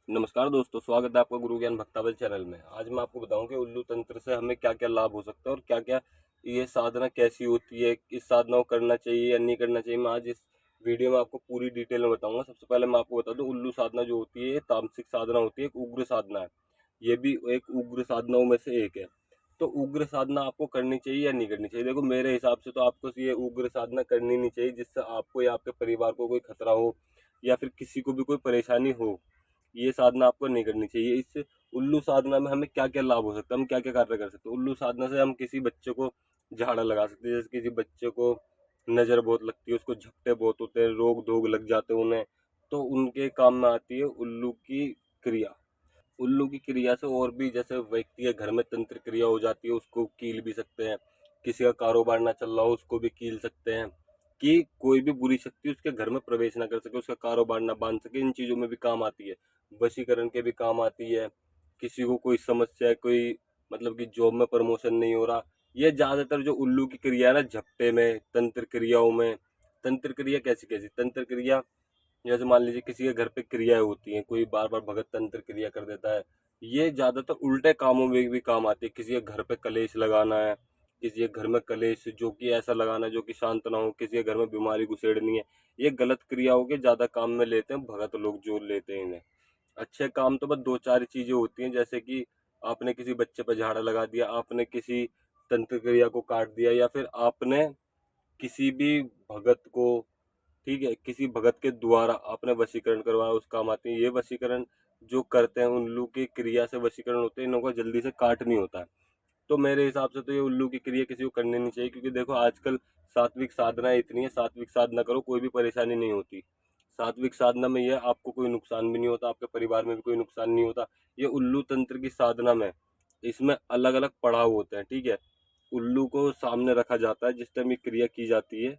नमस्कार दोस्तों, स्वागत है आपका गुरु ज्ञान भक्तावल चैनल में। आज मैं आपको बताऊं कि उल्लू तंत्र से हमें क्या क्या लाभ हो सकता है और क्या क्या ये साधना कैसी होती है, इस साधना को करना चाहिए या नहीं करना चाहिए। मैं आज इस वीडियो में आपको पूरी डिटेल में बताऊंगा। सबसे पहले मैं आपको बता दूं, उल्लू साधना जो होती है ये तामसिक साधना होती है, एक उग्र साधना है। ये भी एक उग्र साधनाओं में से एक है। तो उग्र साधना आपको करनी चाहिए या नहीं करनी चाहिए? देखो, मेरे हिसाब से तो आपको ये उग्र साधना करनी नहीं चाहिए जिससे आपको या आपके परिवार को कोई खतरा हो या फिर किसी को भी कोई परेशानी हो। ये साधना आपको नहीं करनी चाहिए। इस उल्लू साधना में हमें क्या क्या लाभ हो सकता है, हम क्या क्या कार्य कर सकते हैं। उल्लू साधना से हम किसी बच्चे को झाड़ा लगा सकते हैं। जैसे किसी बच्चे को नजर बहुत लगती है, उसको झपटे बहुत होते हैं, रोग धोग लग जाते हैं उन्हें, तो उनके काम में आती है उल्लू की क्रिया। उल्लू की क्रिया से और भी, जैसे व्यक्ति के घर में तंत्र क्रिया हो जाती है, उसको कील भी सकते हैं। किसी का कारोबार ना चल रहा हो उसको भी कील सकते हैं, कि कोई भी बुरी शक्ति उसके घर में प्रवेश ना कर सके, उसका कारोबार ना बांध सके। इन चीजों में भी काम आती है। वशीकरण के भी काम आती है। किसी को कोई समस्या है, कोई मतलब कि जॉब में प्रमोशन नहीं हो रहा, ये ज्यादातर जो उल्लू की क्रिया है ना, झपटे में, तंत्र क्रियाओं में। तंत्र क्रिया कैसी कैसी तंत्र क्रिया, जैसे मान लीजिए किसी के घर पे क्रियाएं होती हैं, कोई बार बार भगत तंत्र क्रिया कर देता है। ये ज्यादातर उल्टे कामों में भी काम आती है। किसी के घर पे कलेश लगाना है, किसी के घर में कलेश जो कि ऐसा लगाना है जो कि शांत ना हो, किसी के घर में बीमारी घुसेड़नी है, ये गलत क्रियाओं के ज्यादा काम में लेते हैं भगत लोग, जो लेते हैं इन्हें। अच्छे काम तो बस दो चार चीजें होती हैं, जैसे कि आपने किसी बच्चे पर झाड़ा लगा दिया, आपने किसी तंत्र क्रिया को काट दिया, या फिर आपने किसी भी भगत को, ठीक है, किसी भगत के द्वारा आपने वशीकरण करवाया, उस काम आती है। ये वशीकरण जो करते हैं, उल्लू की क्रिया से वशीकरण होते हैं, इन्हों को जल्दी से काट नहीं होता है। तो मेरे हिसाब से तो ये उल्लू की क्रिया किसी को करनी नहीं चाहिए, क्योंकि देखो आजकल सात्विक साधना इतनी है, सात्विक साधना करो, कोई भी परेशानी नहीं होती। सात्विक साधना में यह आपको कोई नुकसान भी नहीं होता, आपके परिवार में भी कोई नुकसान नहीं होता। ये उल्लू तंत्र की साधना में, इसमें अलग अलग पड़ाव होते हैं, ठीक है। उल्लू को सामने रखा जाता है जिस टाइम ये क्रिया की जाती है।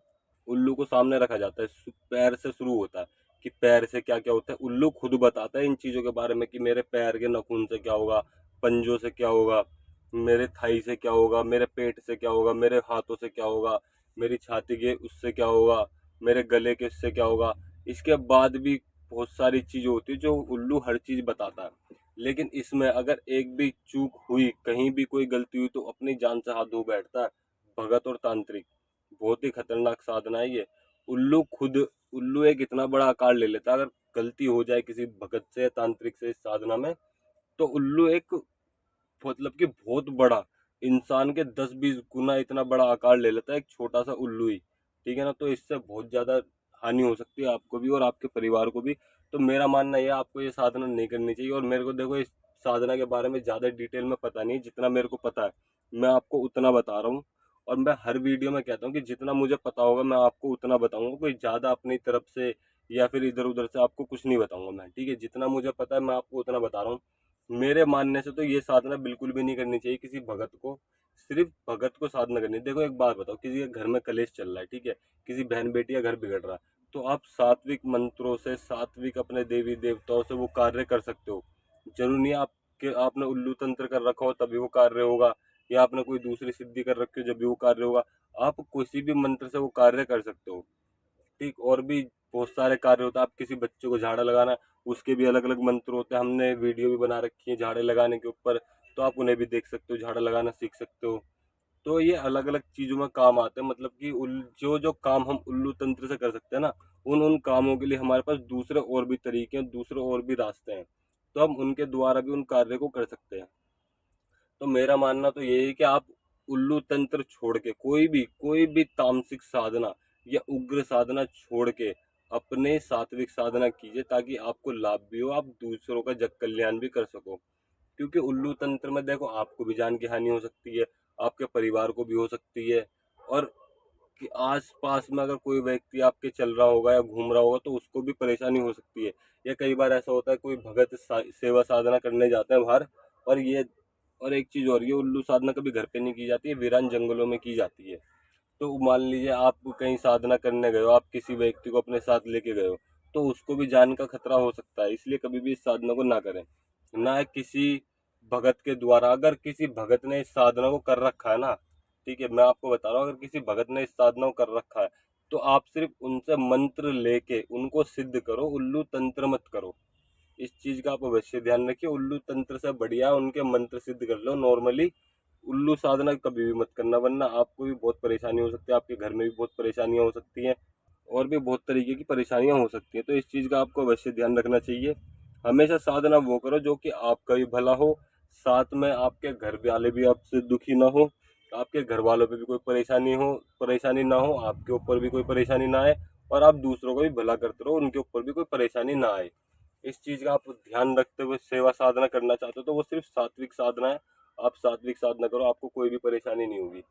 उल्लू को सामने रखा जाता है, पैर से शुरू होता है कि पैर से क्या क्या होता है। उल्लू खुद बताता है इन चीजों के बारे में कि मेरे पैर के नाखून से क्या होगा, पंजों से क्या होगा, मेरे थाई से क्या होगा, मेरे पेट से क्या होगा, मेरे हाथों से क्या होगा, मेरी छाती के उससे क्या होगा, मेरे गले के उससे क्या होगा। इसके बाद भी बहुत सारी चीजें होती है जो उल्लू हर चीज बताता है। लेकिन इसमें अगर एक भी चूक हुई, कहीं भी कोई गलती हुई, तो अपनी जान से हाथ धो बैठता है भगत और तांत्रिक। बहुत ही खतरनाक साधना है ये। उल्लू खुद, उल्लू एक इतना बड़ा आकार ले लेता है, अगर गलती हो जाए किसी भगत से, तांत्रिक से इस साधना में, तो उल्लू एक, मतलब कि बहुत बड़ा, इंसान के 10-20 गुना इतना बड़ा आकार ले लेता है एक छोटा सा उल्लू ही, ठीक है ना। तो इससे बहुत ज्यादा हानि हो सकती है आपको भी और आपके परिवार को भी। तो मेरा मानना यह है, आपको ये साधना नहीं करनी चाहिए। और मेरे को देखो, इस साधना के बारे में ज्यादा डिटेल में पता नहीं है, जितना मेरे को पता है मैं आपको उतना बता रहा हूँ। और मैं हर वीडियो में कहता हूँ कि जितना मुझे पता होगा मैं आपको उतना बताऊंगा, कोई ज्यादा अपनी तरफ से या फिर इधर उधर से आपको कुछ नहीं बताऊंगा मैं, ठीक है। जितना मुझे पता है मैं आपको उतना बता रहा हूँ। मेरे मानने से तो ये साधना बिल्कुल भी नहीं करनी चाहिए किसी भगत को। सिर्फ भगत को साधना करनी है। देखो एक बात बताओ, किसी के घर में कलेश चल रहा है, ठीक है, किसी बहन बेटी का घर बिगड़ रहा है, तो आप सात्विक मंत्रों से, सात्विक अपने देवी देवताओं से वो कार्य कर सकते हो। जरूरी नहीं आपके आपने उल्लू तंत्र कर रखा हो तभी वो कार्य होगा, या आपने कोई दूसरी सिद्धि कर रखी हो जब भी वो कार्य होगा। आप किसी भी मंत्र से वो कार्य कर सकते हो, ठीक। और भी बहुत सारे कार्य होते हैं। आप किसी बच्चे को झाड़ा लगाना, उसके भी अलग अलग मंत्र होते हैं, हमने वीडियो भी बना रखी है झाड़े लगाने के ऊपर, तो आप उन्हें भी देख सकते हो, झाड़ा लगाना सीख सकते हो। तो ये अलग अलग चीजों में काम आते हैं। मतलब कि जो जो काम हम उल्लू तंत्र से कर सकते हैं ना, उन उन कामों के लिए हमारे पास दूसरे और भी तरीके हैं, दूसरे और भी रास्ते हैं, तो हम उनके द्वारा भी उन कार्य को कर सकते हैं। तो मेरा मानना तो यही है कि आप उल्लू तंत्र छोड़ के, कोई भी तामसिक साधना या उग्र साधना छोड़ के अपने सात्विक साधना कीजिए, ताकि आपको लाभ भी हो, आप दूसरों का जग कल्याण भी कर सको। क्योंकि उल्लू तंत्र में देखो, आपको भी जान की हानि हो सकती है, आपके परिवार को भी हो सकती है। और कि आस पास में अगर कोई व्यक्ति आपके चल रहा होगा या घूम रहा होगा तो उसको भी परेशानी हो सकती है। या कई बार ऐसा होता है, कोई भगत सेवा साधना करने जाते हैं बाहर, और ये, और एक चीज और, ये उल्लू साधना कभी घर पे नहीं की जाती है, वीरान जंगलों में की जाती है। तो मान लीजिए आप कहीं साधना करने गए हो, आप किसी व्यक्ति को अपने साथ लेके गए हो, तो उसको भी जान का खतरा हो सकता है। इसलिए कभी भी इस साधना को ना करें, ना किसी भगत के द्वारा। अगर किसी भगत ने इस साधना को कर रखा है ना, ठीक है, मैं आपको बता रहा हूँ, अगर किसी भगत ने इस साधना को कर रखा है, तो आप सिर्फ उनसे मंत्र लेके उनको सिद्ध करो, उल्लू तंत्र मत करो। इस चीज का आप अवश्य ध्यान रखिए। उल्लू तंत्र से बढ़िया उनके मंत्र सिद्ध कर लो नॉर्मली। उल्लू साधना कभी भी मत करना, वरना आपको भी बहुत परेशानी हो सकती है, आपके घर में भी बहुत परेशानियां हो सकती हैं और भी बहुत तरीके की परेशानियां हो सकती हैं। तो इस चीज का आपको अवश्य ध्यान रखना चाहिए। हमेशा साधना वो करो जो कि आपका भी भला हो, साथ में आपके घर वाले भी आपसे दुखी ना हो, आपके घर वालों पे भी कोई परेशानी ना हो, आपके ऊपर भी कोई परेशानी ना आए, और आप दूसरों को भी भला करते रहो, उनके ऊपर भी कोई परेशानी ना आए। इस चीज का आप ध्यान रखते हुए सेवा साधना करना चाहते हो तो वो सिर्फ सात्विक साधना है। आप सात्विक साधना करो, आपको कोई भी परेशानी नहीं होगी,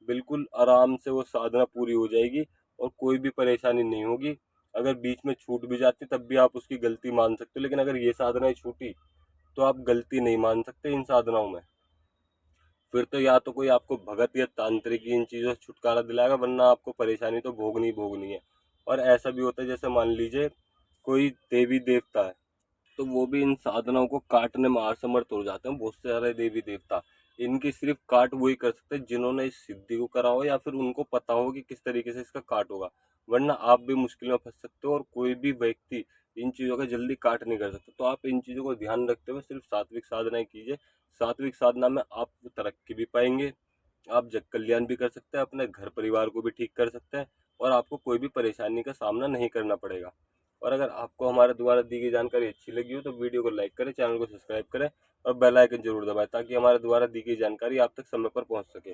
बिल्कुल आराम से वो साधना पूरी हो जाएगी और कोई भी परेशानी नहीं होगी। अगर बीच में छूट भी जाती तब भी आप उसकी गलती मान सकते हो, लेकिन अगर ये साधना छूटी तो आप गलती नहीं मान सकते इन साधनाओं में। फिर तो या तो कोई आपको भगत या तांत्रिक इन चीजों से छुटकारा दिलाएगा, वरना आपको परेशानी तो भोगनी ही भोगनी है। और ऐसा भी होता है, जैसे मान लीजिए कोई देवी देवता है, तो वो भी इन साधनाओं को काटने में असमर्थ हो जाते हैं। बहुत सारे देवी देवता, इनकी सिर्फ काट वही कर सकते हैं जिन्होंने इस सिद्धि को करा हो या फिर उनको पता हो कि किस तरीके से इसका काट होगा, वरना आप भी मुश्किल में फंस सकते हो और कोई भी व्यक्ति इन चीजों का जल्दी काट नहीं कर सकता। तो आप इन चीजों को ध्यान रखते हुए सिर्फ सात्विक साधनाएं कीजिए। सात्विक साधना में आप तरक्की भी पाएंगे, आप जग कल्याण भी कर सकते हैं, अपने घर परिवार को भी ठीक कर सकते हैं और आपको कोई भी परेशानी का सामना नहीं करना पड़ेगा। और अगर आपको हमारे द्वारा दी गई जानकारी अच्छी लगी हो तो वीडियो को लाइक करें, चैनल को सब्सक्राइब करें और बेल आइकन जरूर दबाएं ताकि हमारे द्वारा दी गई जानकारी आप तक समय पर पहुंच सके।